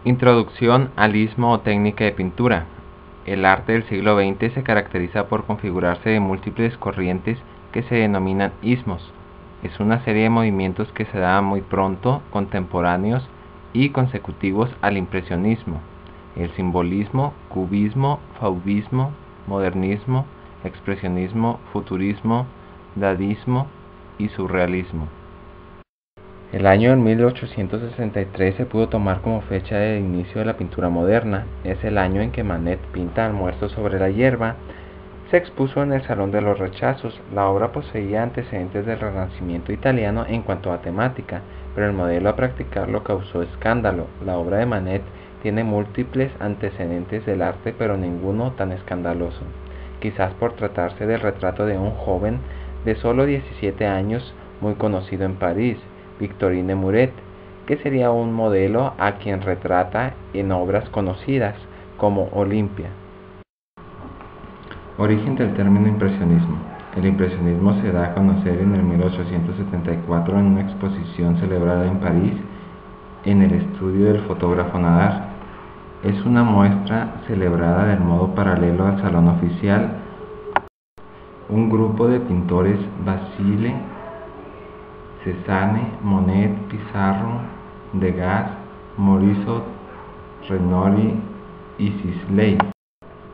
Introducción al ismo o técnica de pintura. El arte del siglo XX se caracteriza por configurarse de múltiples corrientes que se denominan ismos. Es una serie de movimientos que se daban muy pronto, contemporáneos y consecutivos al impresionismo, el simbolismo, cubismo, fauvismo, modernismo, expresionismo, futurismo, dadaísmo y surrealismo. El año de 1863 se pudo tomar como fecha de inicio de la pintura moderna. Es el año en que Manet pinta Almuerzo sobre la hierba. Se expuso en el Salón de los Rechazos. La obra poseía antecedentes del Renacimiento italiano en cuanto a temática, pero el modelo a practicarlo causó escándalo. La obra de Manet tiene múltiples antecedentes del arte, pero ninguno tan escandaloso. Quizás por tratarse del retrato de un joven de solo 17 años muy conocido en París, Victorine Muret, que sería un modelo a quien retrata en obras conocidas como Olimpia. Origen del término impresionismo. El impresionismo se da a conocer en el 1874 en una exposición celebrada en París en el estudio del fotógrafo Nadar. Es una muestra celebrada del modo paralelo al salón oficial. Un grupo de pintores, Basile, Cézanne, Monet, Pissarro, Degas, Morisot, Renoir y Sisley,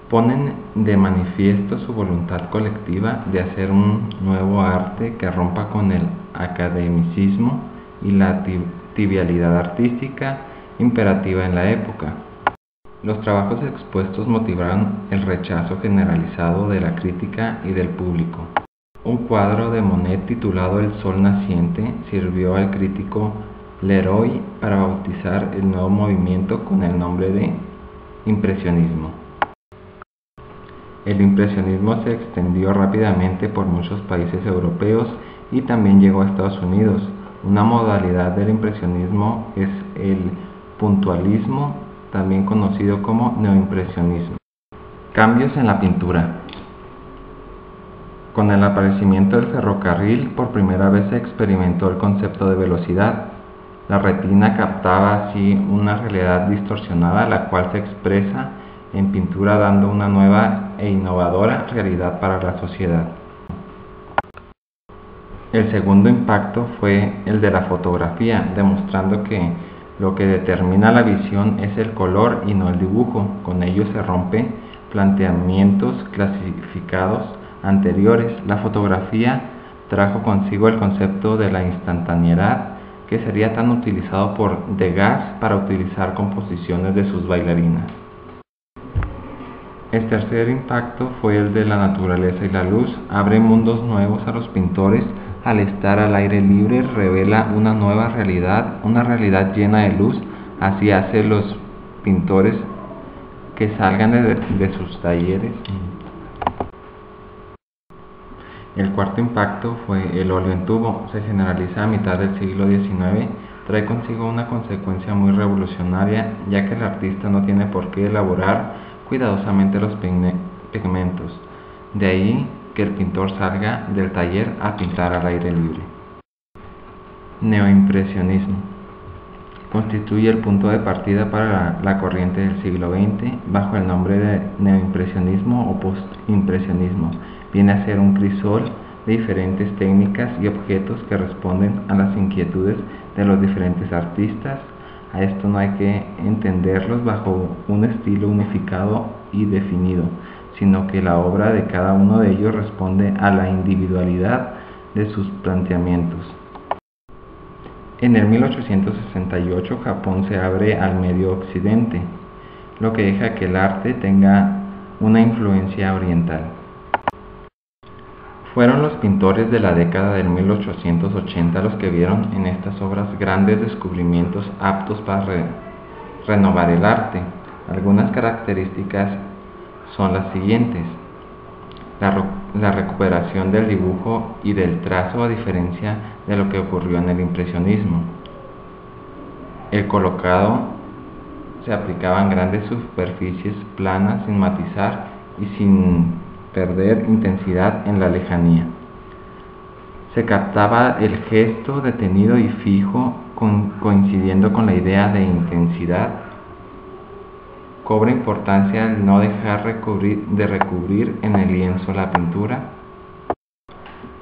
ponen de manifiesto su voluntad colectiva de hacer un nuevo arte que rompa con el academicismo y la trivialidad artística imperativa en la época. Los trabajos expuestos motivaron el rechazo generalizado de la crítica y del público. Un cuadro de Monet titulado El Sol Naciente sirvió al crítico Leroy para bautizar el nuevo movimiento con el nombre de impresionismo. El impresionismo se extendió rápidamente por muchos países europeos y también llegó a Estados Unidos. Una modalidad del impresionismo es el puntualismo, también conocido como neoimpresionismo. Cambios en la pintura. Con el aparecimiento del ferrocarril, por primera vez se experimentó el concepto de velocidad. La retina captaba así una realidad distorsionada, la cual se expresa en pintura dando una nueva e innovadora realidad para la sociedad. El segundo impacto fue el de la fotografía, demostrando que lo que determina la visión es el color y no el dibujo. Con ello se rompen planteamientos clasificados anteriores. La fotografía trajo consigo el concepto de la instantaneidad, que sería tan utilizado por Degas para utilizar composiciones de sus bailarinas. El tercer impacto fue el de la naturaleza y la luz. Abre mundos nuevos a los pintores. Al estar al aire libre revela una nueva realidad, una realidad llena de luz. Así hace los pintores que salgan de sus talleres. El cuarto impacto fue el óleo en tubo. Se generaliza a mitad del siglo XIX. Trae consigo una consecuencia muy revolucionaria, ya que el artista no tiene por qué elaborar cuidadosamente los pigmentos. De ahí que el pintor salga del taller a pintar al aire libre. Neoimpresionismo. Constituye el punto de partida para la corriente del siglo XX bajo el nombre de neoimpresionismo o postimpresionismo. Viene a ser un crisol de diferentes técnicas y objetos que responden a las inquietudes de los diferentes artistas. A esto no hay que entenderlos bajo un estilo unificado y definido, sino que la obra de cada uno de ellos responde a la individualidad de sus planteamientos. En el 1868 Japón se abre al Medio Occidente, lo que deja que el arte tenga una influencia oriental. Fueron los pintores de la década del 1880 los que vieron en estas obras grandes descubrimientos aptos para renovar el arte. Algunas características son las siguientes: la recuperación del dibujo y del trazo a diferencia de lo que ocurrió en el impresionismo. El colocado se aplicaban grandes superficies planas sin matizar y sin perder intensidad en la lejanía. Se captaba el gesto detenido y fijo, coincidiendo con la idea de intensidad. Cobra importancia el no dejar de recubrir en el lienzo la pintura.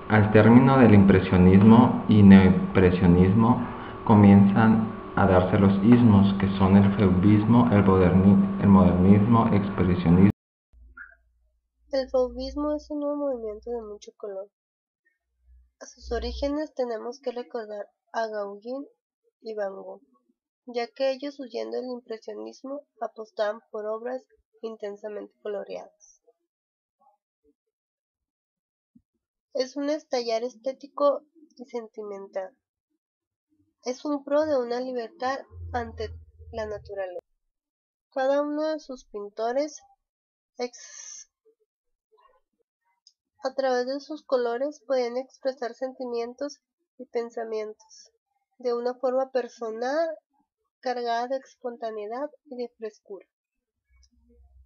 Al término del impresionismo y neoimpresionismo comienzan a darse los ismos, que son el fauvismo, el modernismo, expresionismo. El fauvismo es un nuevo movimiento de mucho color. A sus orígenes tenemos que recordar a Gauguin y Van Gogh, ya que ellos, huyendo del impresionismo, apostaban por obras intensamente coloreadas. Es un estallar estético y sentimental. Es un pro de una libertad ante la naturaleza. Cada uno de sus pintores, a través de sus colores, podían expresar sentimientos y pensamientos de una forma personal, cargada de espontaneidad y de frescura.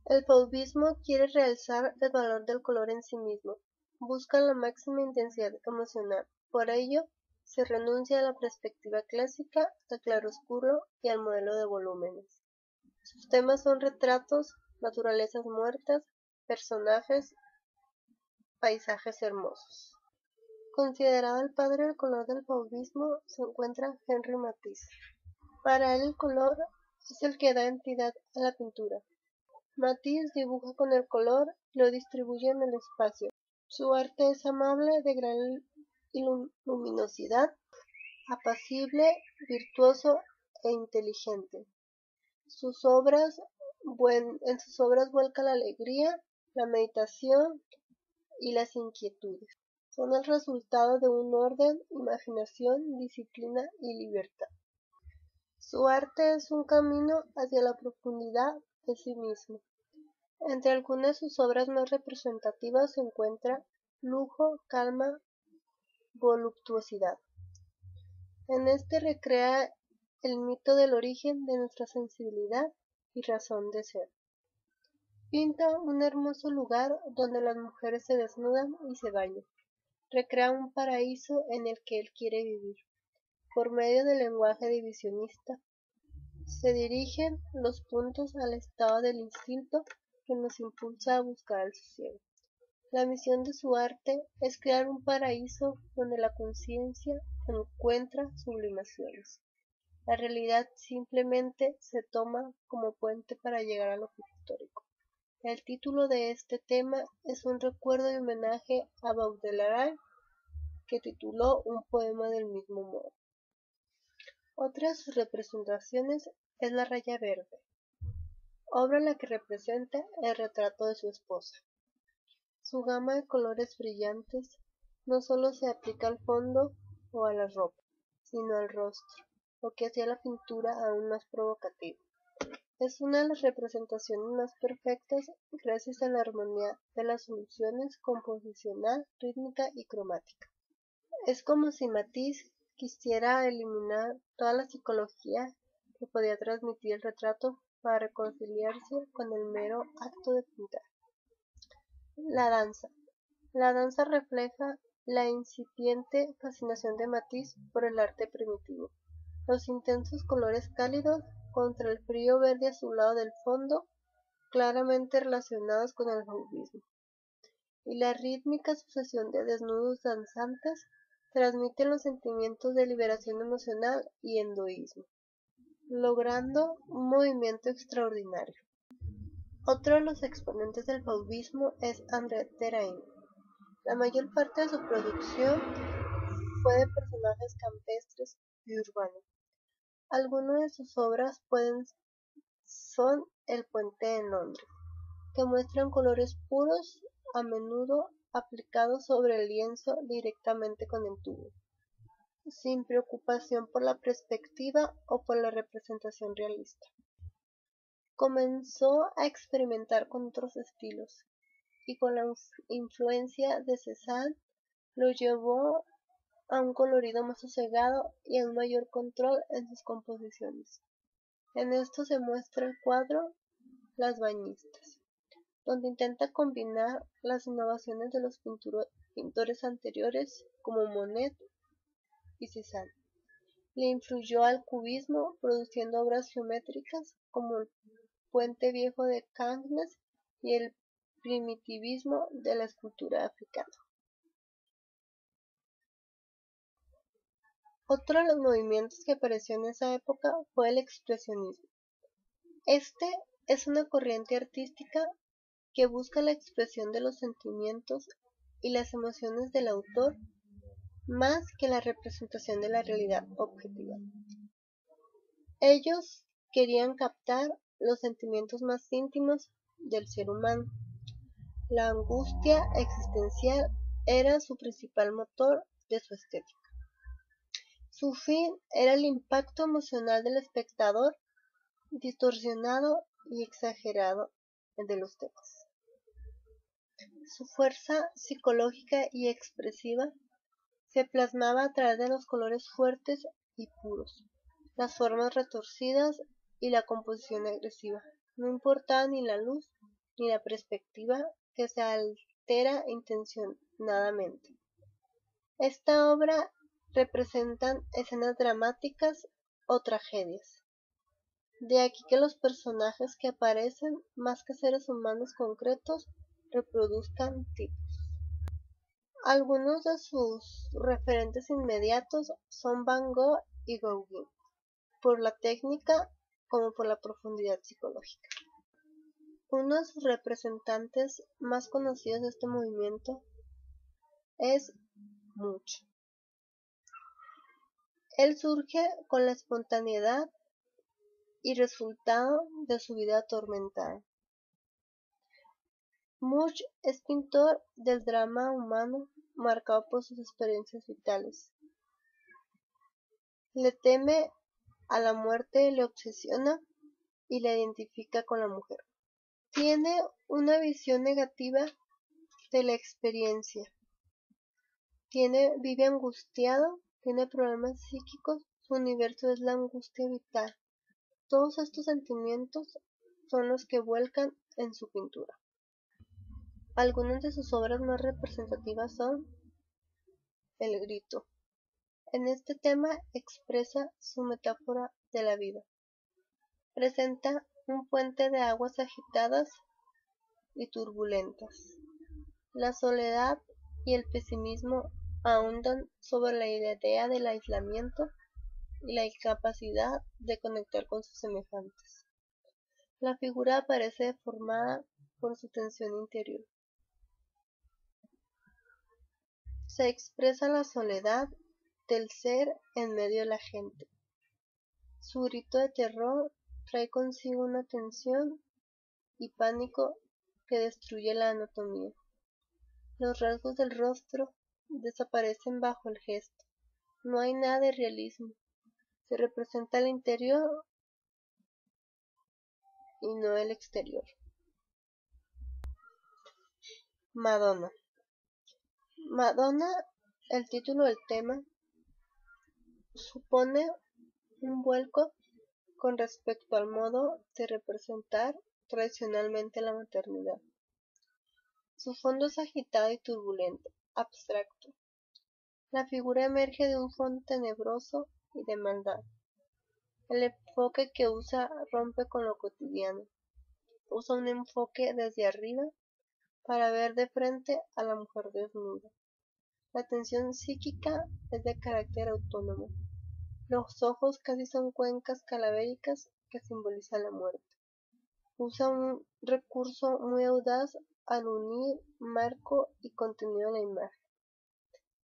El fauvismo quiere realzar el valor del color en sí mismo, busca la máxima intensidad emocional. Por ello, se renuncia a la perspectiva clásica, al claroscuro y al modelo de volúmenes. Sus temas son retratos, naturalezas muertas, personajes, paisajes hermosos. Considerado el padre del color del fauvismo, se encuentra Henri Matisse. Para él el color es el que da entidad a la pintura. Matisse dibuja con el color y lo distribuye en el espacio. Su arte es amable, de gran luminosidad, apacible, virtuoso e inteligente. En sus obras vuelca la alegría, la meditación y las inquietudes. Son el resultado de un orden, imaginación, disciplina y libertad. Su arte es un camino hacia la profundidad de sí mismo. Entre algunas de sus obras más representativas se encuentra lujo, calma, voluptuosidad. En este recrea el mito del origen de nuestra sensibilidad y razón de ser. Pinta un hermoso lugar donde las mujeres se desnudan y se bañan. Recrea un paraíso en el que él quiere vivir. Por medio del lenguaje divisionista, se dirigen los puntos al estado del instinto que nos impulsa a buscar el sosiego. La misión de su arte es crear un paraíso donde la conciencia encuentra sublimaciones. La realidad simplemente se toma como puente para llegar a lo pictórico. El título de este tema es un recuerdo y homenaje a Baudelaire, que tituló un poema del mismo modo. Otra de sus representaciones es La raya verde, obra en la que representa el retrato de su esposa. Su gama de colores brillantes no solo se aplica al fondo o a la ropa, sino al rostro, lo que hacía la pintura aún más provocativa. Es una de las representaciones más perfectas gracias a la armonía de las soluciones composicional, rítmica y cromática. Es como si Matisse quisiera eliminar toda la psicología que podía transmitir el retrato para reconciliarse con el mero acto de pintar. La danza. La danza refleja la incipiente fascinación de Matisse por el arte primitivo. Los intensos colores cálidos contra el frío verde azulado del fondo, claramente relacionados con el fauvismo. Y la rítmica sucesión de desnudos danzantes transmiten los sentimientos de liberación emocional y endoísmo, logrando un movimiento extraordinario. Otro de los exponentes del fauvismo es André Derain. La mayor parte de su producción fue de personajes campestres y urbanos. Algunas de sus obras son El puente en Londres, que muestran colores puros, a menudo aplicados sobre el lienzo directamente con el tubo, sin preocupación por la perspectiva o por la representación realista. Comenzó a experimentar con otros estilos, y con la influencia de Cézanne lo llevó a un colorido más sosegado y a un mayor control en sus composiciones. En esto se muestra el cuadro Las bañistas, donde intenta combinar las innovaciones de los pintores anteriores como Monet y Cézanne. Le influyó al cubismo, produciendo obras geométricas como puente viejo de Cannes y el primitivismo de la escultura africana. Otro de los movimientos que apareció en esa época fue el expresionismo. Este es una corriente artística que busca la expresión de los sentimientos y las emociones del autor más que la representación de la realidad objetiva. Ellos querían captar los sentimientos más íntimos del ser humano. La angustia existencial era su principal motor de su estética. Su fin era el impacto emocional del espectador, distorsionado y exagerado de los temas. Su fuerza psicológica y expresiva se plasmaba a través de los colores fuertes y puros, las formas retorcidas y la composición agresiva. No importaba ni la luz ni la perspectiva, que se altera intencionadamente. Esta obra representan escenas dramáticas o tragedias. De aquí que los personajes que aparecen, más que seres humanos concretos, reproduzcan tipos. Algunos de sus referentes inmediatos son Van Gogh y Gauguin, por la técnica como por la profundidad psicológica. Uno de sus representantes más conocidos de este movimiento es Munch. Él surge con la espontaneidad y resultado de su vida atormentada. Munch es pintor del drama humano marcado por sus experiencias vitales. Le teme a la muerte, le obsesiona y la identifica con la mujer. Tiene una visión negativa de la experiencia. Vive angustiado, tiene problemas psíquicos, su universo es la angustia vital. Todos estos sentimientos son los que vuelcan en su pintura. Algunas de sus obras más representativas son El grito. En este tema expresa su metáfora de la vida. Presenta un puente de aguas agitadas y turbulentas. La soledad y el pesimismo ahondan sobre la idea del aislamiento y la incapacidad de conectar con sus semejantes. La figura aparece deformada por su tensión interior. Se expresa la soledad del ser en medio de la gente. Su grito de terror trae consigo una tensión y pánico que destruye la anatomía. Los rasgos del rostro desaparecen bajo el gesto. No hay nada de realismo. Se representa el interior y no el exterior. Madonna. Madonna, el título del tema, supone un vuelco con respecto al modo de representar tradicionalmente la maternidad. Su fondo es agitado y turbulento, abstracto. La figura emerge de un fondo tenebroso y de maldad. El enfoque que usa rompe con lo cotidiano. Usa un enfoque desde arriba para ver de frente a la mujer desnuda. La tensión psíquica es de carácter autónomo. Los ojos casi son cuencas calavéricas que simbolizan la muerte. Usa un recurso muy audaz al unir marco y contenido de la imagen.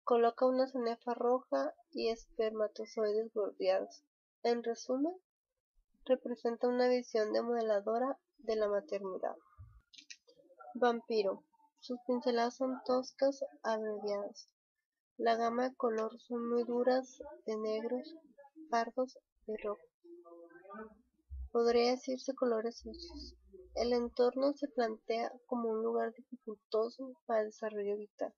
Coloca una cenefa roja y espermatozoides bordeados. En resumen, representa una visión demoledora de la maternidad. Vampiro. Sus pinceladas son toscas, abreviadas. La gama de color son muy duras, de negros, pardos y rojos. Podría decirse colores sucios. El entorno se plantea como un lugar dificultoso para el desarrollo vital.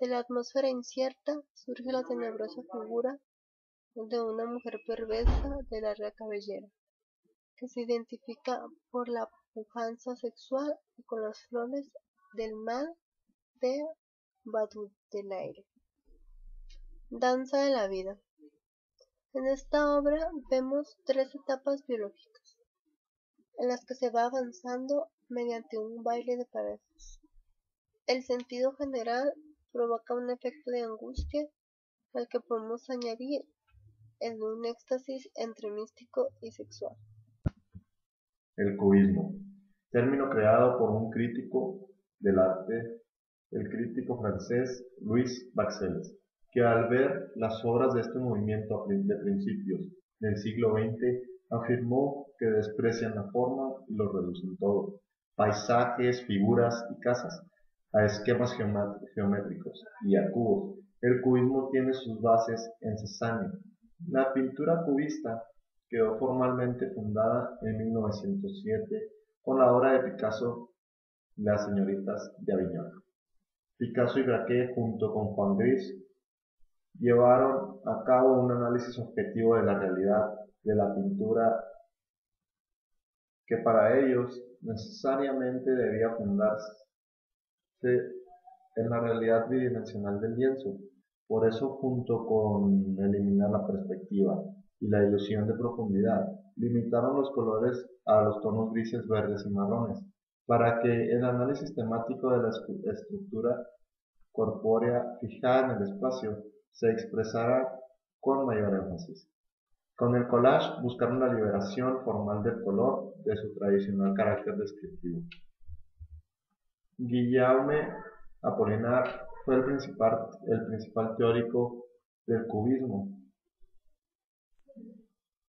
De la atmósfera incierta surge la tenebrosa figura de una mujer perversa de larga cabellera, que se identifica por la pujanza sexual y con las flores del mal de Baudelaire. Danza de la vida. En esta obra vemos tres etapas biológicas. en las que se va avanzando mediante un baile de parejas. El sentido general provoca un efecto de angustia al que podemos añadir el de un éxtasis entre místico y sexual. El cubismo, término creado por un crítico del arte, el crítico francés Louis Baxelles, que al ver las obras de este movimiento de principios del siglo XX afirmó que desprecian la forma y lo reducen todo, paisajes, figuras y casas, a esquemas geométricos y a cubos. El cubismo tiene sus bases en Cézanne. La pintura cubista quedó formalmente fundada en 1907 con la obra de Picasso, Las señoritas de Aviñón. Picasso y Braque, junto con Juan Gris, llevaron a cabo un análisis objetivo de la realidad de la pintura que para ellos necesariamente debía fundarse en la realidad bidimensional del lienzo. Por eso, junto con eliminar la perspectiva y la ilusión de profundidad, limitaron los colores a los tonos grises, verdes y marrones, para que el análisis temático de la estructura corpórea fijada en el espacio se expresara con mayor énfasis. Con el collage buscaron la liberación formal del color de su tradicional carácter descriptivo. Guillaume Apollinaire fue el principal teórico del cubismo.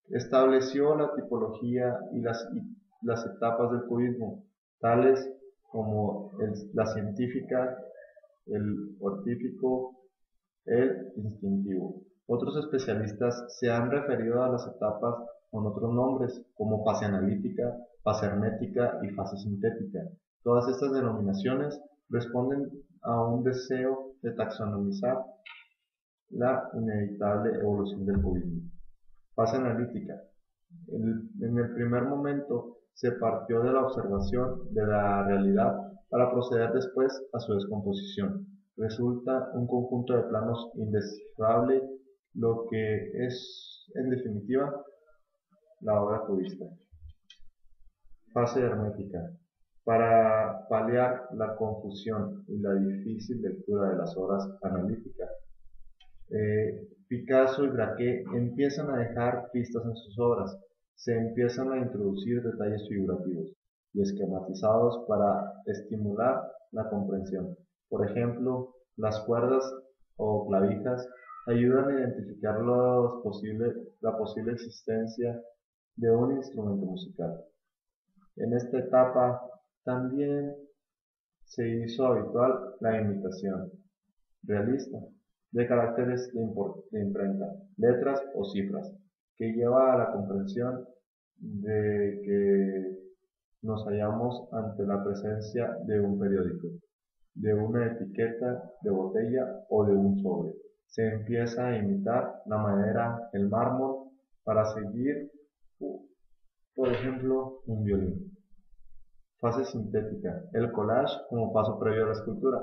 Estableció la tipología y las etapas del cubismo, tales como la científica, el hortífico, el instintivo. Otros especialistas se han referido a las etapas con otros nombres, como fase analítica, fase hermética y fase sintética. Todas estas denominaciones responden a un deseo de taxonomizar la inevitable evolución del cubismo. Fase analítica. En el primer momento se partió de la observación de la realidad para proceder después a su descomposición. Resulta un conjunto de planos indescifrable, lo que es, en definitiva, la obra cubista. Fase hermética. Para paliar la confusión y la difícil lectura de las obras analíticas, Picasso y Braque empiezan a dejar pistas en sus obras, se empiezan a introducir detalles figurativos y esquematizados para estimular la comprensión. Por ejemplo, las cuerdas o clavijas ayudan a identificar la posible existencia de un instrumento musical. En esta etapa también se hizo habitual la imitación realista de caracteres de imprenta, letras o cifras, que lleva a la comprensión de que nos hallamos ante la presencia de un periódico, de una etiqueta de botella o de un sobre. Se empieza a imitar la madera, el mármol, para seguir, por ejemplo, un violín. Fase sintética, el collage como paso previo a la escultura.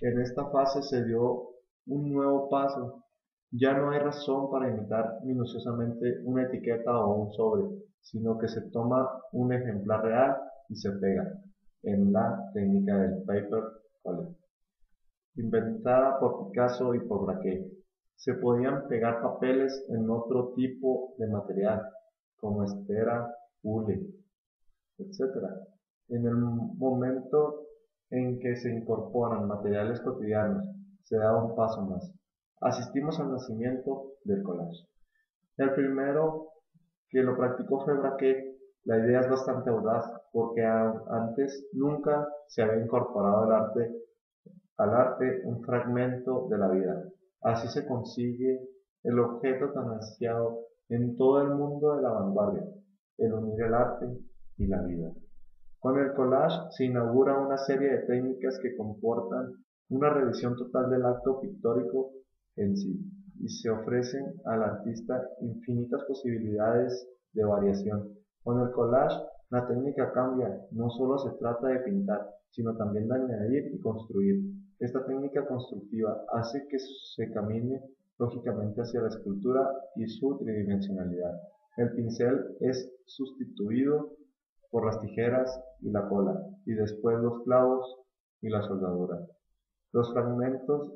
En esta fase se dio un nuevo paso. Ya no hay razón para imitar minuciosamente una etiqueta o un sobre, sino que se toma un ejemplar real y se pega, en la técnica del paper collage, inventada por Picasso y por Braque. Se podían pegar papeles en otro tipo de material, como estera, hule, etc. En el momento en que se incorporan materiales cotidianos, se da un paso más. Asistimos al nacimiento del collage. El primero que lo practicó fue Braque. La idea es bastante audaz porque antes nunca se había incorporado al arte un fragmento de la vida. Así se consigue el objeto tan ansiado en todo el mundo de la vanguardia, el unir el arte y la vida. Con el collage se inaugura una serie de técnicas que comportan una revisión total del acto pictórico en sí y se ofrecen al artista infinitas posibilidades de variación. Con el collage la técnica cambia, no solo se trata de pintar, sino también de añadir y construir. Esta técnica constructiva hace que se camine lógicamente hacia la escultura y su tridimensionalidad. El pincel es sustituido por las tijeras y la cola, y después los clavos y la soldadura. Los fragmentos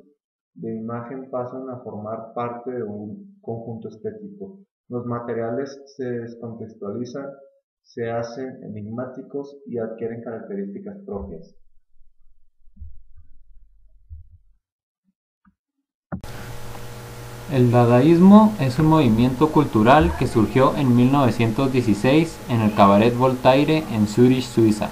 de imagen pasan a formar parte de un conjunto estético. Los materiales se descontextualizan, se hacen enigmáticos y adquieren características propias. El dadaísmo es un movimiento cultural que surgió en 1916 en el Cabaret Voltaire en Zúrich, Suiza.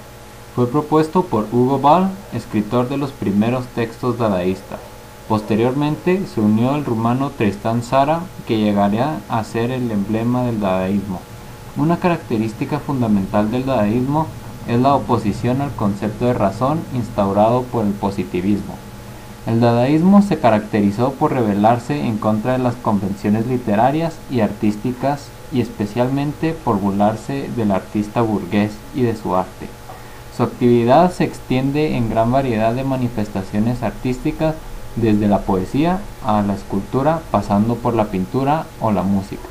Fue propuesto por Hugo Ball, escritor de los primeros textos dadaístas. Posteriormente se unió el rumano Tristan Tzara, que llegaría a ser el emblema del dadaísmo. Una característica fundamental del dadaísmo es la oposición al concepto de razón instaurado por el positivismo. El dadaísmo se caracterizó por rebelarse en contra de las convenciones literarias y artísticas y especialmente por burlarse del artista burgués y de su arte. Su actividad se extiende en gran variedad de manifestaciones artísticas, desde la poesía a la escultura, pasando por la pintura o la música.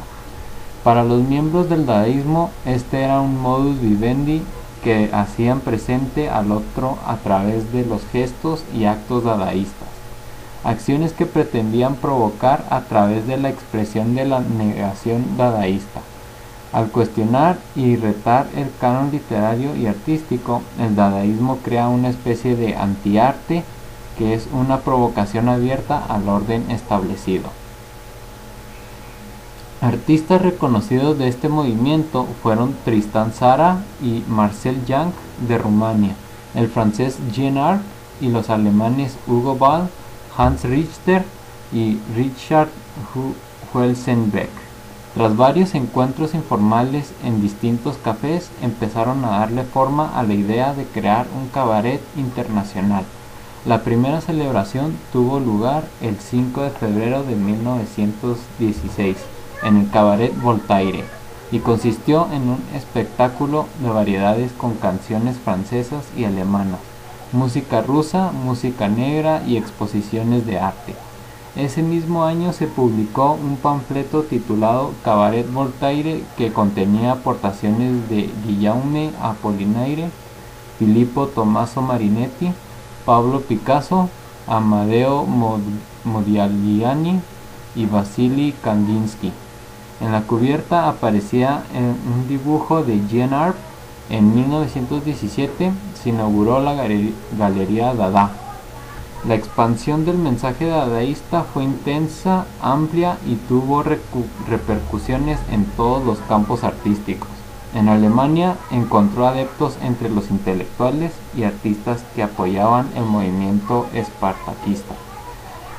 Para los miembros del dadaísmo, este era un modus vivendi que hacían presente al otro a través de los gestos y actos dadaístas, acciones que pretendían provocar a través de la expresión de la negación dadaísta. Al cuestionar y retar el canon literario y artístico, el dadaísmo crea una especie de antiarte que es una provocación abierta al orden establecido. Artistas reconocidos de este movimiento fueron Tristan Tzara y Marcel Jank de Rumania, el francés Jean Arp y los alemanes Hugo Ball, Hans Richter y Richard Huelsenbeck. Tras varios encuentros informales en distintos cafés, empezaron a darle forma a la idea de crear un cabaret internacional. La primera celebración tuvo lugar el 5 de febrero de 1916 en el Cabaret Voltaire y consistió en un espectáculo de variedades con canciones francesas y alemanas, música rusa, música negra y exposiciones de arte. Ese mismo año se publicó un panfleto titulado Cabaret Voltaire que contenía aportaciones de Guillaume Apollinaire, Filippo Tommaso Marinetti, Pablo Picasso, Amadeo Modigliani y Vasily Kandinsky. En la cubierta aparecía un dibujo de Jean Arp. En 1917 se inauguró la Galería Dada. La expansión del mensaje dadaísta fue intensa, amplia y tuvo repercusiones en todos los campos artísticos. En Alemania encontró adeptos entre los intelectuales y artistas que apoyaban el movimiento espartaquista.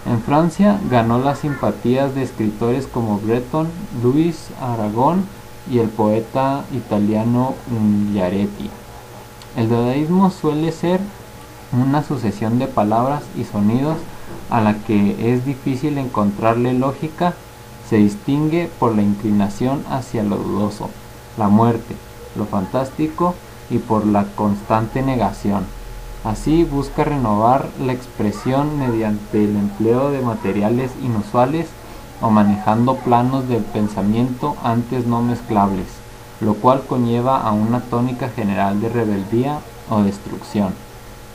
En Francia ganó las simpatías de escritores como Breton, Louis Aragon y el poeta italiano Ungaretti. El dadaísmo suele ser una sucesión de palabras y sonidos a la que es difícil encontrarle lógica. Se distingue por la inclinación hacia lo dudoso, la muerte, lo fantástico y por la constante negación. Así busca renovar la expresión mediante el empleo de materiales inusuales o manejando planos del pensamiento antes no mezclables, lo cual conlleva a una tónica general de rebeldía o destrucción.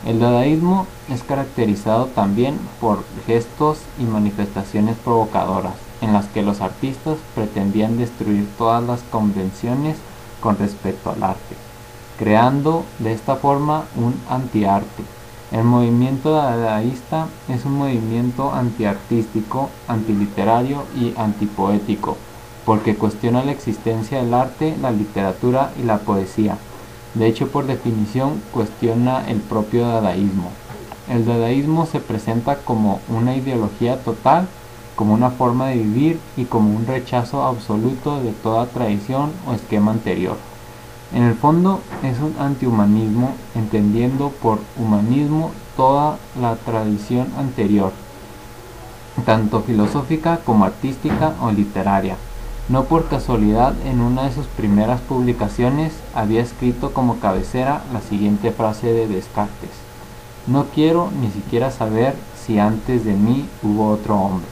El dadaísmo es caracterizado también por gestos y manifestaciones provocadoras, en las que los artistas pretendían destruir todas las convenciones con respecto al arte, creando de esta forma un antiarte. El movimiento dadaísta es un movimiento antiartístico, antiliterario y antipoético, porque cuestiona la existencia del arte, la literatura y la poesía. De hecho, por definición, cuestiona el propio dadaísmo. El dadaísmo se presenta como una ideología total, como una forma de vivir y como un rechazo absoluto de toda tradición o esquema anterior. En el fondo es un antihumanismo, entendiendo por humanismo toda la tradición anterior, tanto filosófica como artística o literaria. No por casualidad, en una de sus primeras publicaciones había escrito como cabecera la siguiente frase de Descartes: "No quiero ni siquiera saber si antes de mí hubo otro hombre".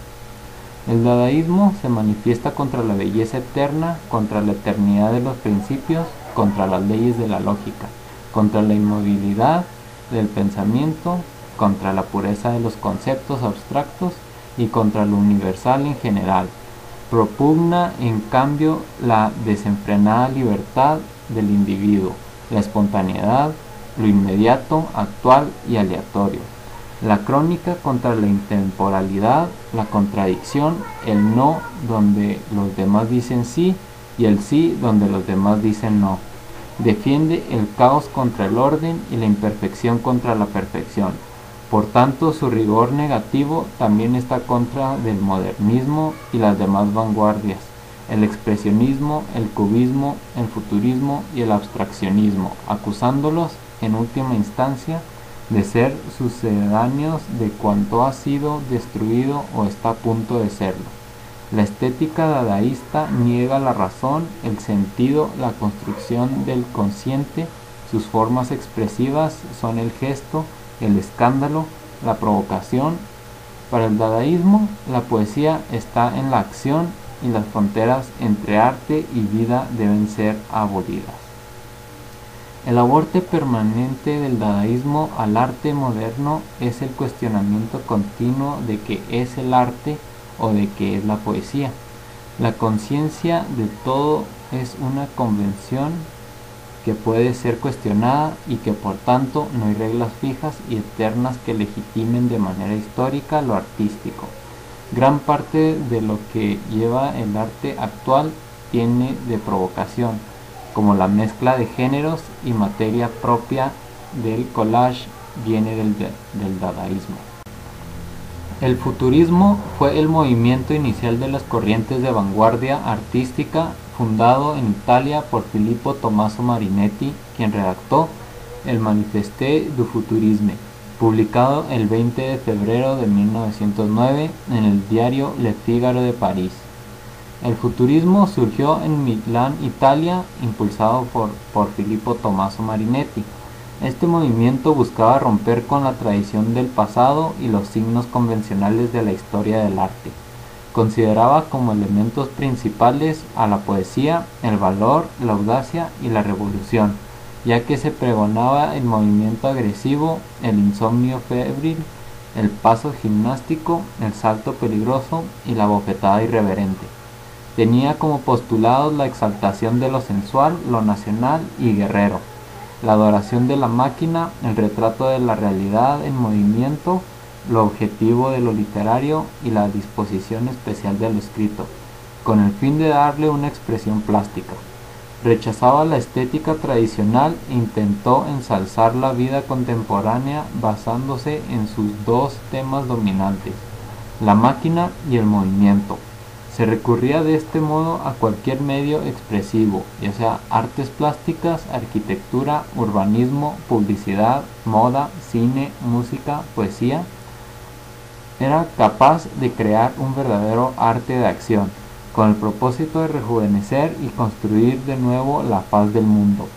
El dadaísmo se manifiesta contra la belleza eterna, contra la eternidad de los principios, contra las leyes de la lógica, contra la inmovilidad del pensamiento, contra la pureza de los conceptos abstractos y contra lo universal en general. Propugna, en cambio, la desenfrenada libertad del individuo, la espontaneidad, lo inmediato, actual y aleatorio. La crónica contra la intemporalidad, la contradicción, el no donde los demás dicen sí y el sí donde los demás dicen no. Defiende el caos contra el orden y la imperfección contra la perfección. Por tanto, su rigor negativo también está contra del modernismo y las demás vanguardias, el expresionismo, el cubismo, el futurismo y el abstraccionismo, acusándolos, en última instancia, de ser sucedáneos de cuanto ha sido destruido o está a punto de serlo. La estética dadaísta niega la razón, el sentido, la construcción del consciente. Sus formas expresivas son el gesto, el escándalo, la provocación. Para el dadaísmo, la poesía está en la acción y las fronteras entre arte y vida deben ser abolidas. El aporte permanente del dadaísmo al arte moderno es el cuestionamiento continuo de qué es el arte o de qué es la poesía. La conciencia de todo es una convención que puede ser cuestionada y que por tanto no hay reglas fijas y eternas que legitimen de manera histórica lo artístico. Gran parte de lo que lleva el arte actual tiene de provocación, como la mezcla de géneros y materia propia del collage viene del dadaísmo. El futurismo fue el movimiento inicial de las corrientes de vanguardia artística fundado en Italia por Filippo Tommaso Marinetti, quien redactó el Manifeste du Futurisme, publicado el 20 de febrero de 1909 en el diario Le Figaro de París. El futurismo surgió en Milán, Italia, impulsado por Filippo Tommaso Marinetti. Este movimiento buscaba romper con la tradición del pasado y los signos convencionales de la historia del arte. Consideraba como elementos principales a la poesía, el valor, la audacia y la revolución, ya que se pregonaba el movimiento agresivo, el insomnio febril, el paso gimnástico, el salto peligroso y la bofetada irreverente. Tenía como postulados la exaltación de lo sensual, lo nacional y guerrero, la adoración de la máquina, el retrato de la realidad en movimiento, lo objetivo de lo literario y la disposición especial de lo escrito, con el fin de darle una expresión plástica. Rechazaba la estética tradicional e intentó ensalzar la vida contemporánea basándose en sus dos temas dominantes, la máquina y el movimiento. Se recurría de este modo a cualquier medio expresivo, ya sea artes plásticas, arquitectura, urbanismo, publicidad, moda, cine, música, poesía. Era capaz de crear un verdadero arte de acción, con el propósito de rejuvenecer y construir de nuevo la faz del mundo.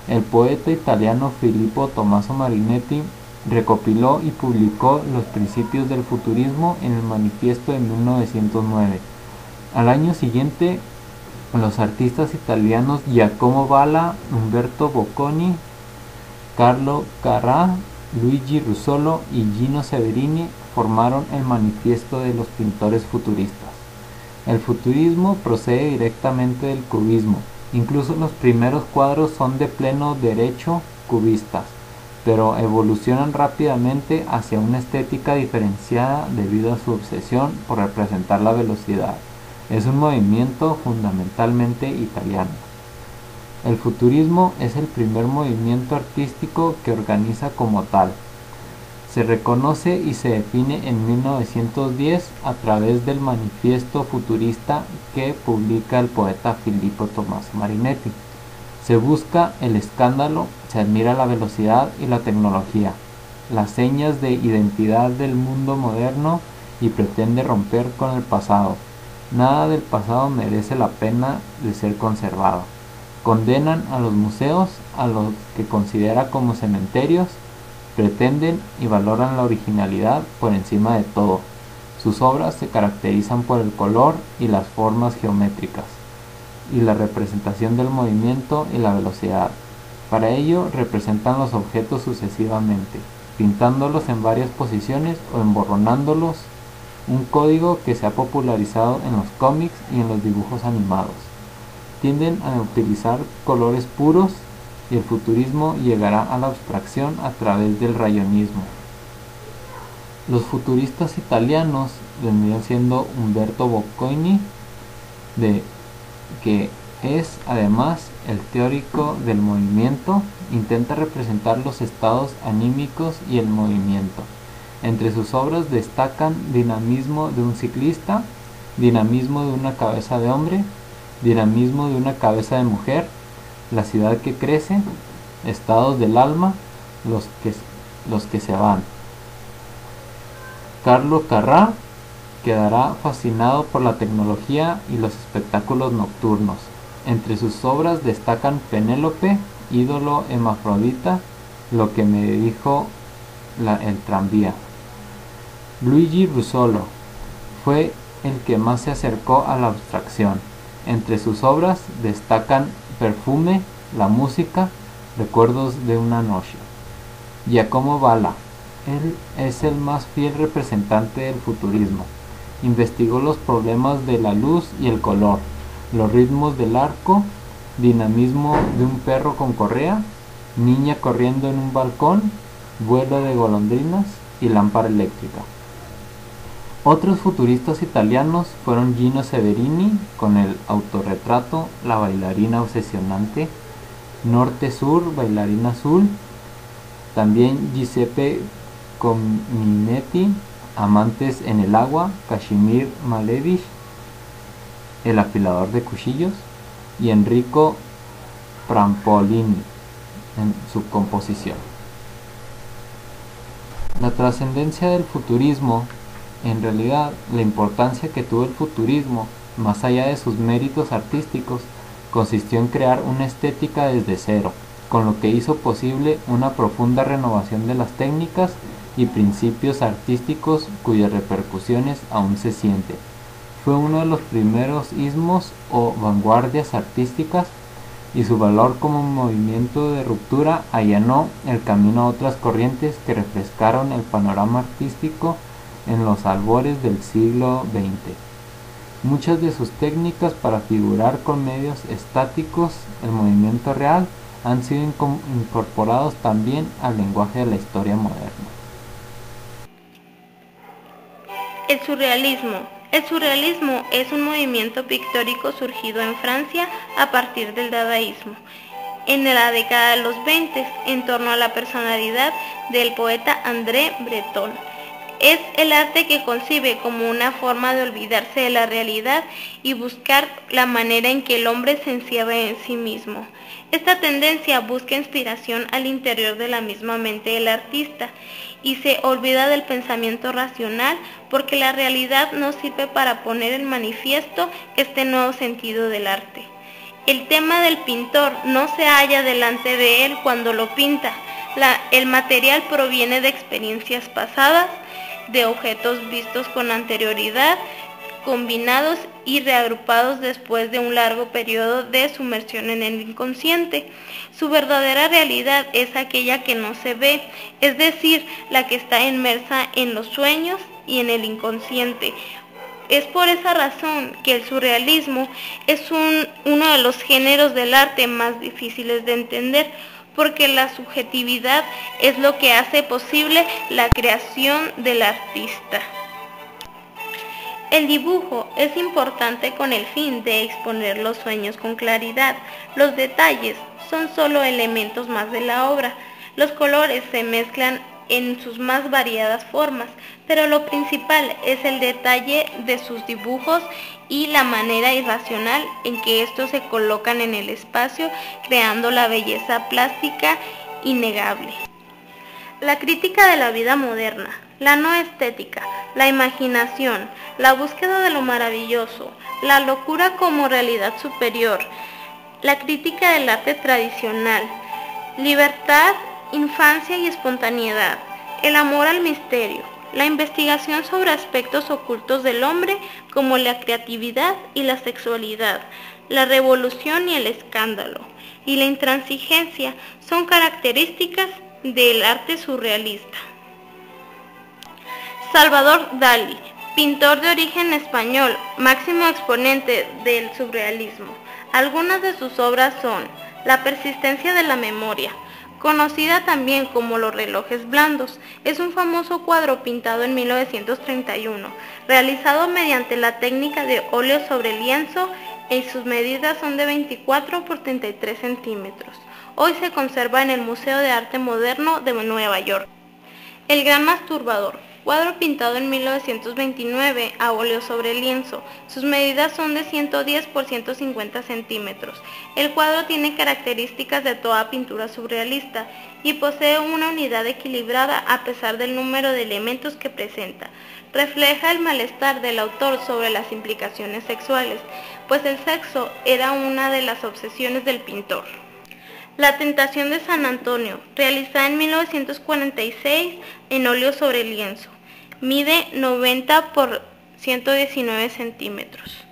El poeta italiano Filippo Tommaso Marinetti recopiló y publicó los principios del futurismo en el Manifiesto de 1909. Al año siguiente, los artistas italianos Giacomo Balla, Umberto Bocconi, Carlo Carrà, Luigi Russolo y Gino Severini formaron el Manifiesto de los Pintores Futuristas. El futurismo procede directamente del cubismo. Incluso los primeros cuadros son de pleno derecho cubistas, pero evolucionan rápidamente hacia una estética diferenciada debido a su obsesión por representar la velocidad. Es un movimiento fundamentalmente italiano. El futurismo es el primer movimiento artístico que organiza como tal. Se reconoce y se define en 1910 a través del Manifiesto Futurista que publica el poeta Filippo Tommaso Marinetti. Se busca el escándalo, se admira la velocidad y la tecnología, las señas de identidad del mundo moderno y pretende romper con el pasado. Nada del pasado merece la pena de ser conservado. Condenan a los museos, a los que considera como cementerios, pretenden y valoran la originalidad por encima de todo. Sus obras se caracterizan por el color y las formas geométricas, y la representación del movimiento y la velocidad. Para ello representan los objetos sucesivamente, pintándolos en varias posiciones o emborronándolos, un código que se ha popularizado en los cómics y en los dibujos animados. Tienden a utilizar colores puros y el futurismo llegará a la abstracción a través del rayonismo. Los futuristas italianos vendrían siendo Umberto Boccaini, que es además el teórico del movimiento, intenta representar los estados anímicos y el movimiento. Entre sus obras destacan Dinamismo de un ciclista, Dinamismo de una cabeza de hombre, Dinamismo de una cabeza de mujer, La ciudad que crece, Estados del alma, los que se van. Carlo Carrà quedará fascinado por la tecnología y los espectáculos nocturnos. Entre sus obras destacan Penélope, ídolo hermafrodita, Lo que me dijo el tranvía. Luigi Russolo fue el que más se acercó a la abstracción. Entre sus obras destacan Perfume, La música, Recuerdos de una noche. Giacomo Balla, él es el más fiel representante del futurismo. Investigó los problemas de la luz y el color, los ritmos del arco, dinamismo de un perro con correa, niña corriendo en un balcón, vuelo de golondrinas y lámpara eléctrica. Otros futuristas italianos fueron Gino Severini con el autorretrato La bailarina obsesionante, Norte-Sur, bailarina azul, también Giuseppe Cominetti, Amantes en el agua, Kazimierz Malevich, El afilador de cuchillos, y Enrico Prampolini en su composición. La trascendencia del futurismo, en realidad la importancia que tuvo el futurismo, más allá de sus méritos artísticos, consistió en crear una estética desde cero, con lo que hizo posible una profunda renovación de las técnicas y principios artísticos cuyas repercusiones aún se sienten. Fue uno de los primeros ismos o vanguardias artísticas y su valor como movimiento de ruptura allanó el camino a otras corrientes que refrescaron el panorama artístico en los albores del siglo XX. Muchas de sus técnicas para figurar con medios estáticos el movimiento real han sido incorporados también al lenguaje de la historia moderna. El surrealismo. El surrealismo es un movimiento pictórico surgido en Francia a partir del dadaísmo en la década de los 20 en torno a la personalidad del poeta André Breton. Es el arte que concibe como una forma de olvidarse de la realidad y buscar la manera en que el hombre se encierra en sí mismo. Esta tendencia busca inspiración al interior de la misma mente del artista y se olvida del pensamiento racional porque la realidad no sirve para poner en manifiesto este nuevo sentido del arte. El tema del pintor no se halla delante de él cuando lo pinta. El material proviene de experiencias pasadas, de objetos vistos con anterioridad, combinados y reagrupados después de un largo periodo de sumersión en el inconsciente. Su verdadera realidad es aquella que no se ve, es decir, la que está inmersa en los sueños y en el inconsciente. Es por esa razón que el surrealismo es uno de los géneros del arte más difíciles de entender, porque la subjetividad es lo que hace posible la creación del artista. El dibujo es importante con el fin de exponer los sueños con claridad. Los detalles son solo elementos más de la obra. Los colores se mezclan en sus más variadas formas, pero lo principal es el detalle de sus dibujos y la manera irracional en que estos se colocan en el espacio, creando la belleza plástica innegable. La crítica de la vida moderna, la no estética, la imaginación, la búsqueda de lo maravilloso, la locura como realidad superior, la crítica del arte tradicional, libertad, infancia y espontaneidad, el amor al misterio, la investigación sobre aspectos ocultos del hombre como la creatividad y la sexualidad, la revolución y el escándalo, y la intransigencia son características del arte surrealista. Salvador Dalí, pintor de origen español, máximo exponente del surrealismo. Algunas de sus obras son La persistencia de la memoria, conocida también como Los relojes blandos. Es un famoso cuadro pintado en 1931, realizado mediante la técnica de óleo sobre lienzo y sus medidas son de 24 por 33 centímetros. Hoy se conserva en el Museo de Arte Moderno de Nueva York. El gran masturbador, cuadro pintado en 1929 a óleo sobre lienzo. Sus medidas son de 110 por 150 centímetros. El cuadro tiene características de toda pintura surrealista y posee una unidad equilibrada a pesar del número de elementos que presenta. Refleja el malestar del autor sobre las implicaciones sexuales, pues el sexo era una de las obsesiones del pintor. La tentación de San Antonio, realizada en 1946 en óleo sobre lienzo. Mide 90 por 119 centímetros.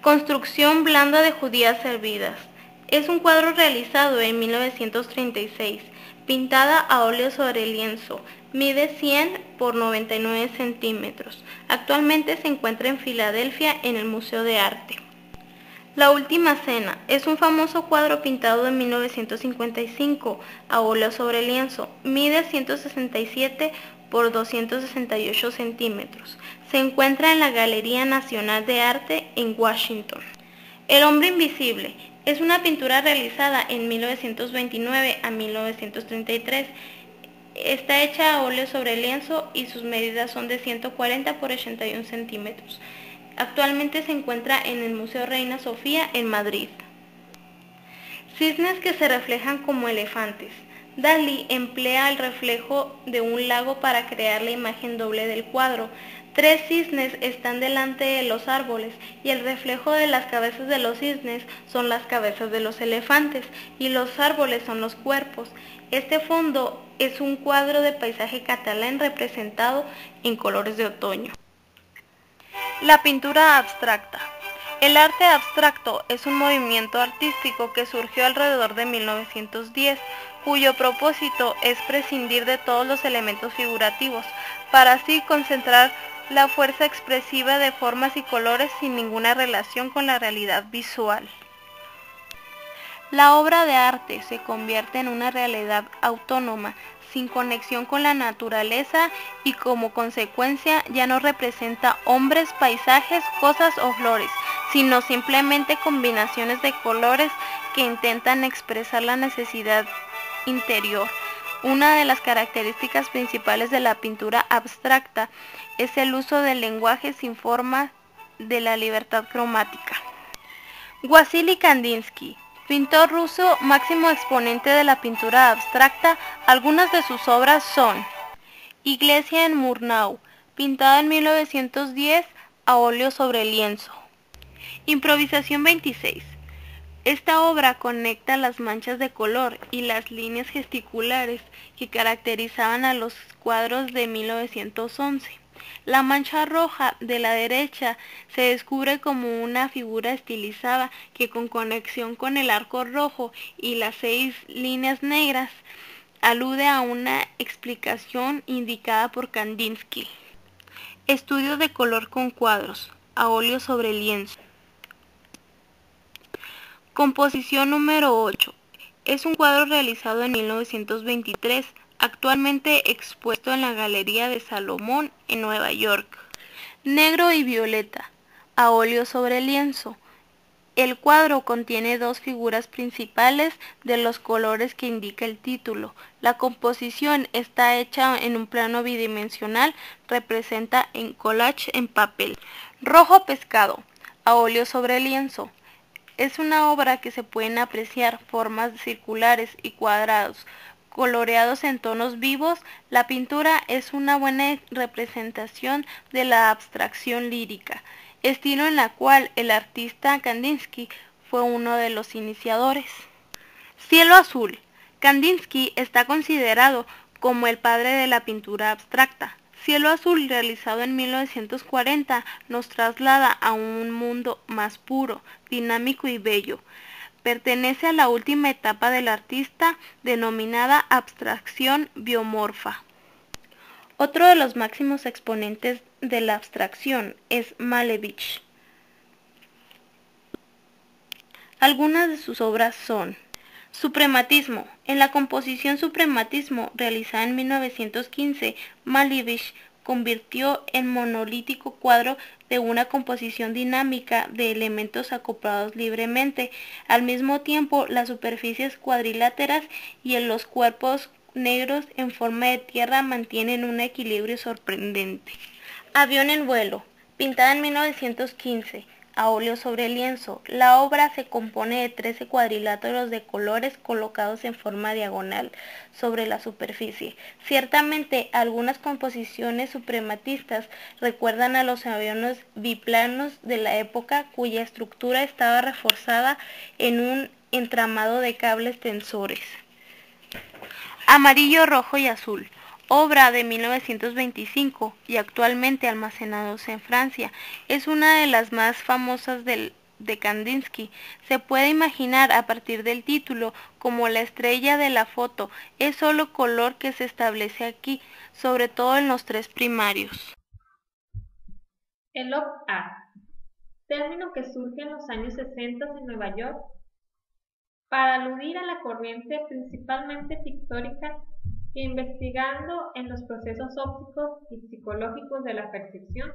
Construcción blanda de judías hervidas. Es un cuadro realizado en 1936, pintada a óleo sobre lienzo. Mide 100 por 99 centímetros. Actualmente se encuentra en Filadelfia en el Museo de Arte. La última cena es un famoso cuadro pintado en 1955 a óleo sobre lienzo. Mide 167 por 268 centímetros. Se encuentra en la Galería Nacional de Arte en Washington. El hombre invisible es una pintura realizada en 1929 a 1933. Está hecha a óleo sobre lienzo y sus medidas son de 140 por 81 centímetros. Actualmente se encuentra en el Museo Reina Sofía en Madrid. Cisnes que se reflejan como elefantes. Dalí emplea el reflejo de un lago para crear la imagen doble del cuadro. 3 cisnes están delante de los árboles y el reflejo de las cabezas de los cisnes son las cabezas de los elefantes y los árboles son los cuerpos. Este fondo es un cuadro de paisaje catalán representado en colores de otoño. La pintura abstracta. El arte abstracto es un movimiento artístico que surgió alrededor de 1910, cuyo propósito es prescindir de todos los elementos figurativos, para así concentrar la fuerza expresiva de formas y colores sin ninguna relación con la realidad visual. La obra de arte se convierte en una realidad autónoma, sin conexión con la naturaleza y como consecuencia ya no representa hombres, paisajes, cosas o flores, sino simplemente combinaciones de colores que intentan expresar la necesidad interior. Una de las características principales de la pintura abstracta es el uso del lenguaje sin forma de la libertad cromática. Wasili Kandinsky, pintor ruso máximo exponente de la pintura abstracta. Algunas de sus obras son Iglesia en Murnau, pintada en 1910 a óleo sobre lienzo. Improvisación 26. Esta obra conecta las manchas de color y las líneas gesticulares que caracterizaban a los cuadros de 1911. La mancha roja de la derecha se descubre como una figura estilizada que con conexión con el arco rojo y las 6 líneas negras alude a una explicación indicada por Kandinsky. Estudio de color con cuadros, a óleo sobre lienzo. Composición número 8. Es un cuadro realizado en 1923, actualmente expuesto en la Galería de Salomón en Nueva York. Negro y violeta, a óleo sobre lienzo. El cuadro contiene 2 figuras principales de los colores que indica el título. La composición está hecha en un plano bidimensional, representa en collage en papel. Rojo pescado, a óleo sobre lienzo. Es una obra que se pueden apreciar formas circulares y cuadrados, coloreados en tonos vivos. La pintura es una buena representación de la abstracción lírica, estilo en la cual el artista Kandinsky fue uno de los iniciadores. Cielo azul. Kandinsky está considerado como el padre de la pintura abstracta. Cielo Azul, realizado en 1940, nos traslada a un mundo más puro, dinámico y bello. Pertenece a la última etapa del artista, denominada abstracción biomorfa. Otro de los máximos exponentes de la abstracción es Malevich. Algunas de sus obras son: Suprematismo. En la composición Suprematismo, realizada en 1915, Malevich convirtió en monolítico cuadro de una composición dinámica de elementos acoplados libremente. Al mismo tiempo, las superficies cuadriláteras y en los cuerpos negros en forma de tierra mantienen un equilibrio sorprendente. Avión en vuelo, pintada en 1915, a óleo sobre lienzo. La obra se compone de 13 cuadriláteros de colores colocados en forma diagonal sobre la superficie. Ciertamente, algunas composiciones suprematistas recuerdan a los aviones biplanos de la época, cuya estructura estaba reforzada en un entramado de cables tensores. Amarillo, Rojo y Azul, obra de 1925 y actualmente almacenados en Francia. Es una de las más famosas de Kandinsky. Se puede imaginar a partir del título como la estrella de la foto. Es solo color que se establece aquí, sobre todo en los tres primarios. El op art, término que surge en los años 60 en Nueva York para aludir a la corriente principalmente pictórica que, investigando en los procesos ópticos y psicológicos de la percepción,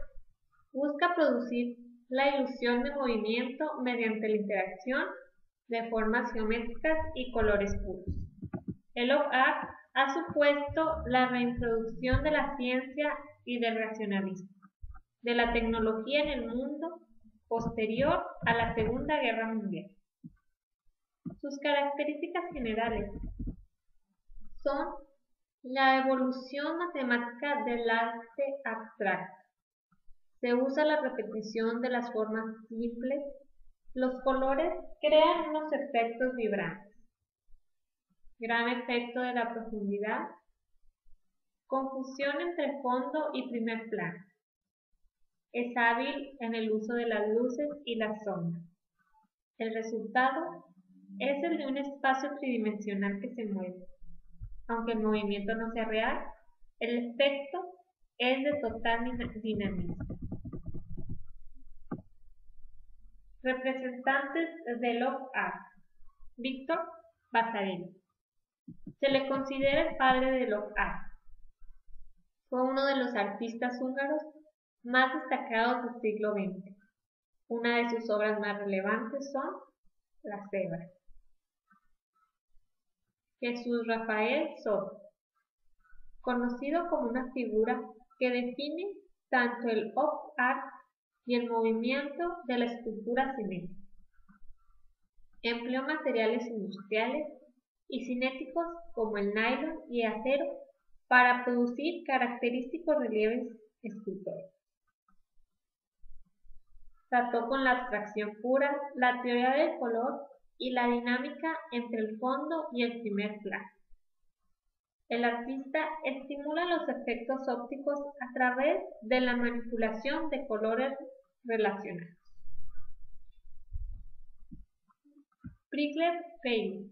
busca producir la ilusión de movimiento mediante la interacción de formas geométricas y colores puros. El op art ha supuesto la reintroducción de la ciencia y del racionalismo, de la tecnología en el mundo posterior a la Segunda Guerra Mundial. Sus características generales son la evolución matemática del arte abstracto. Se usa la repetición de las formas simples. Los colores crean unos efectos vibrantes. Gran efecto de la profundidad. Confusión entre fondo y primer plano. Es hábil en el uso de las luces y las sombras. El resultado es el de un espacio tridimensional que se mueve. Aunque el movimiento no sea real, el efecto es de total dinamismo. Representantes del op art. Víctor Vasarely. Se le considera el padre del op art. Fue uno de los artistas húngaros más destacados del siglo XX. Una de sus obras más relevantes son Las cebras. Jesús Rafael Soto, conocido como una figura que define tanto el op art y el movimiento de la escultura cinética. Empleó materiales industriales y cinéticos como el nylon y acero para producir característicos relieves escultóricos. Trató con la abstracción pura, la teoría del color y la dinámica entre el fondo y el primer plano. El artista estimula los efectos ópticos a través de la manipulación de colores relacionados. Priscilla Presley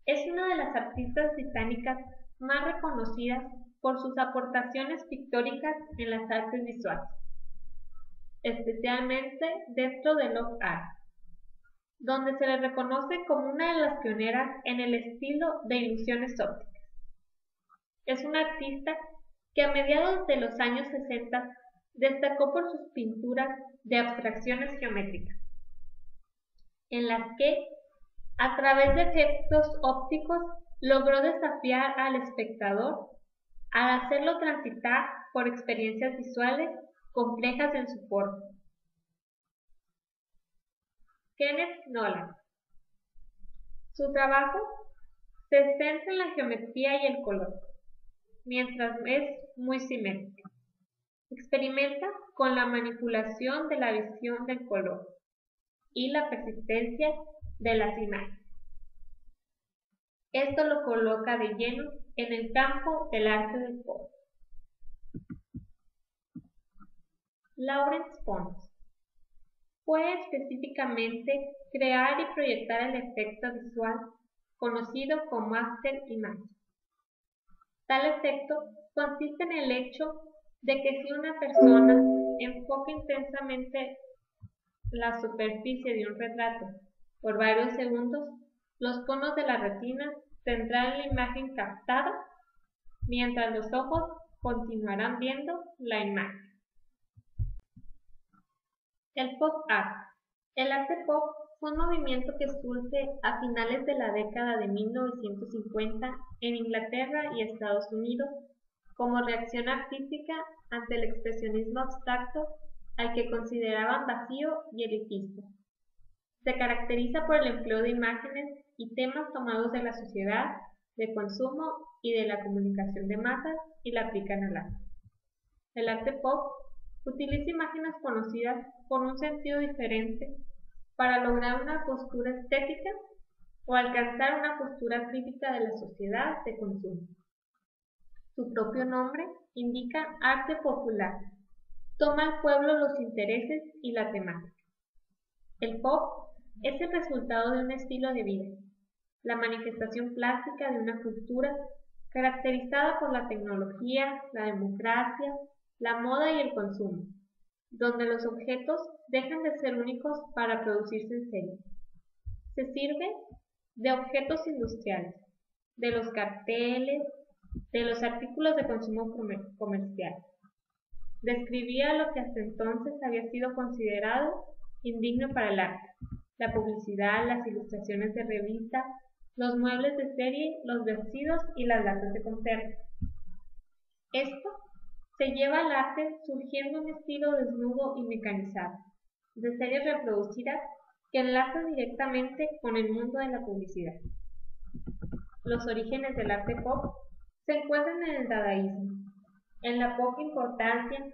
es una de las artistas británicas más reconocidas por sus aportaciones pictóricas en las artes visuales, especialmente dentro del op art, donde se le reconoce como una de las pioneras en el estilo de ilusiones ópticas. Es una artista que a mediados de los años 60 destacó por sus pinturas de abstracciones geométricas, en las que, a través de efectos ópticos, logró desafiar al espectador al hacerlo transitar por experiencias visuales complejas en su forma. Kenneth Nolan. Su trabajo se centra en la geometría y el color, mientras es muy simétrico. Experimenta con la manipulación de la visión del color y la persistencia de las imágenes. Esto lo coloca de lleno en el campo del arte del color. Lawrence Pons. Fue específicamente crear y proyectar el efecto visual conocido como after image. Tal efecto consiste en el hecho de que si una persona enfoca intensamente la superficie de un retrato por varios segundos, los conos de la retina tendrán la imagen captada, mientras los ojos continuarán viendo la imagen. El pop art. El arte pop fue un movimiento que surge a finales de la década de 1950 en Inglaterra y Estados Unidos como reacción artística ante el expresionismo abstracto al que consideraban vacío y elitista. Se caracteriza por el empleo de imágenes y temas tomados de la sociedad, de consumo y de la comunicación de masas y la aplican al arte. El arte pop utiliza imágenes conocidas con un sentido diferente para lograr una postura estética o alcanzar una postura crítica de la sociedad de consumo. Su propio nombre indica arte popular. Toma al pueblo los intereses y la temática. El pop es el resultado de un estilo de vida, la manifestación plástica de una cultura caracterizada por la tecnología, la democracia, la moda y el consumo, donde los objetos dejan de ser únicos para producirse en serie. Se sirve de objetos industriales, de los carteles, de los artículos de consumo comercial. Describía lo que hasta entonces había sido considerado indigno para el arte: la publicidad, las ilustraciones de revista, los muebles de serie, los vestidos y las latas de conserva. Esto se lleva al arte surgiendo un estilo desnudo y mecanizado, de series reproducidas que enlazan directamente con el mundo de la publicidad. Los orígenes del arte pop se encuentran en el dadaísmo, en la poca importancia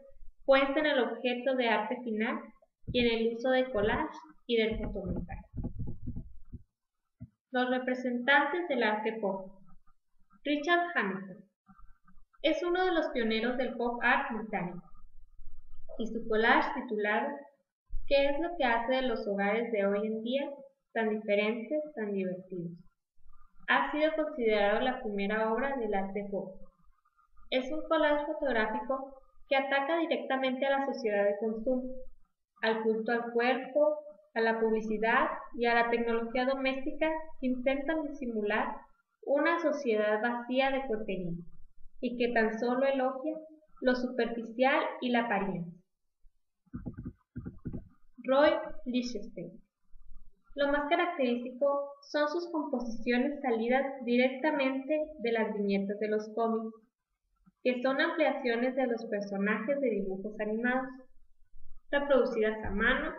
puesta en el objeto de arte final y en el uso de collage y del fotomontaje. Los representantes del arte pop. Richard Hamilton es uno de los pioneros del pop art británico, y su collage titulado ¿Qué es lo que hace de los hogares de hoy en día tan diferentes, tan divertidos?, ha sido considerado la primera obra del arte pop. Es un collage fotográfico que ataca directamente a la sociedad de consumo, al culto al cuerpo, a la publicidad y a la tecnología doméstica que intentan disimular una sociedad vacía de contenido y que tan solo elogia lo superficial y la apariencia. Roy Lichtenstein. Lo más característico son sus composiciones salidas directamente de las viñetas de los cómics, que son ampliaciones de los personajes de dibujos animados, reproducidas a mano,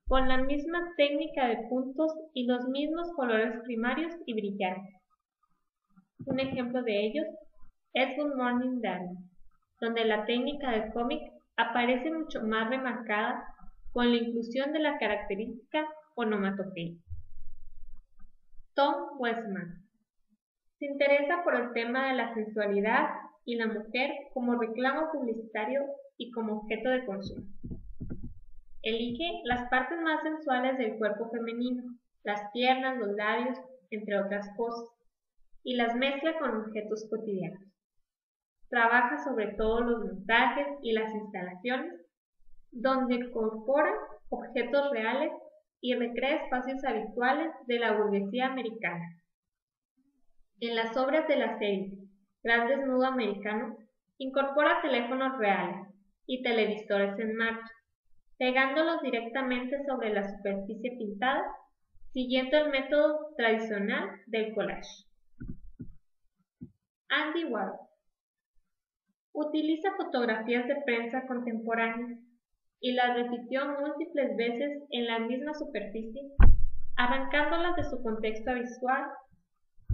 con la misma técnica de puntos y los mismos colores primarios y brillantes. Un ejemplo de ellos es Good Morning Darling, donde la técnica del cómic aparece mucho más remarcada con la inclusión de la característica onomatopeya. Tom Westman se interesa por el tema de la sensualidad y la mujer como reclamo publicitario y como objeto de consumo. Elige las partes más sensuales del cuerpo femenino, las piernas, los labios, entre otras cosas, y las mezcla con objetos cotidianos. Trabaja sobre todo los montajes y las instalaciones, donde incorpora objetos reales y recrea espacios habituales de la burguesía americana. En las obras de la serie Gran Desnudo Americano, incorpora teléfonos reales y televisores en marcha, pegándolos directamente sobre la superficie pintada, siguiendo el método tradicional del collage. Andy Warhol utiliza fotografías de prensa contemporáneas y las repitió múltiples veces en la misma superficie, arrancándolas de su contexto visual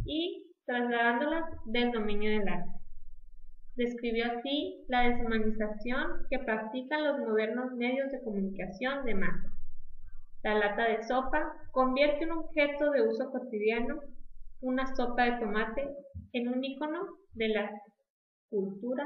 y trasladándolas del dominio del arte. Describió así la deshumanización que practican los modernos medios de comunicación de masa. La lata de sopa convierte un objeto de uso cotidiano, una sopa de tomate, en un ícono de la cultura